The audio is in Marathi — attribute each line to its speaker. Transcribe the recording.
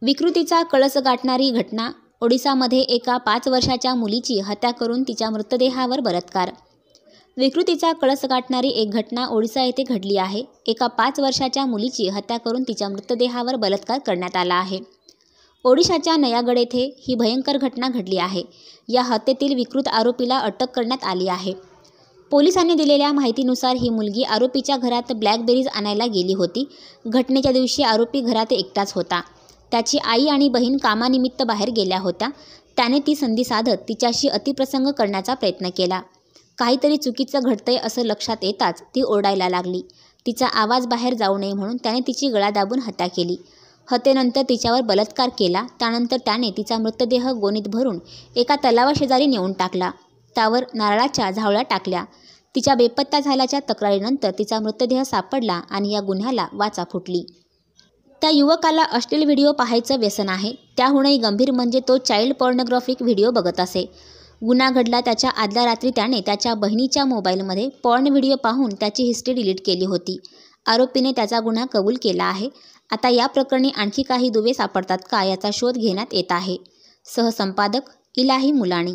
Speaker 1: विकृतीचा कळस गाठणारी घटना. ओडिसामध्ये एका 5 वर्षाच्या मुलीची हत्या करून तिच्या मृतदेहावर बलात्कार. विकृतीचा कळस गाठणारी एक घटना ओडिसा येथे घडली आहे. एका 5 वर्षाच्या मुलीची हत्या करून तिच्या मृतदेहावर बलात्कार करण्यात आला आहे. ओडिशाच्या नयागड येथे ही भयंकर घटना घडली आहे. या हत्येतील विकृत आरोपीला अटक करण्यात आली आहे. पोलिसांनी दिलेल्या माहितीनुसार ही मुलगी आरोपीच्या घरात ब्लॅकबेरीज आणायला गेली होती. घटनेच्या दिवशी आरोपी घरात एकटाच होता. त्याची आई आणि बहीण कामानिमित्त बाहेर गेल्या होत्या. त्याने ती संधी साधत तिच्याशी अतिप्रसंग करण्याचा प्रयत्न केला. काहीतरी चुकीचं घडतंय असं लक्षात येताच ती ओरडायला लागली. तिचा आवाज बाहेर जाऊ नये म्हणून त्याने तिची गळा दाबून हत्या केली. हत्येनंतर तिच्यावर बलात्कार केला. त्यानंतर त्याने तिचा मृतदेह गोणीत भरून एका तलावाशेजारी नेऊन टाकला. त्यावर नारळाच्या झावळ्या टाकल्या. तिच्या बेपत्ता झाल्याच्या तक्रारीनंतर तिचा मृतदेह सापडला आणि या गुन्ह्याला वाचा फुटली. त्या युवकाला अश्लील व्हिडिओ पाहायचं व्यसन आहे. त्याहूनही गंभीर म्हणजे तो चाइल्ड पॉर्नोग्राफिक व्हिडिओ बघत असे. गुन्हा घडला त्याच्या आदल्या रात्री त्याने त्याच्या बहिणीच्या मोबाईलमध्ये पॉर्न व्हिडिओ पाहून त्याची हिस्ट्री डिलीट केली होती. आरोपीने त्याचा गुन्हा कबूल केला आहे. आता या प्रकरणी आणखी काही दुवे सापडतात का याचा शोध घेण्यात येत आहे. सहसंपादक इलाही मुलाणी.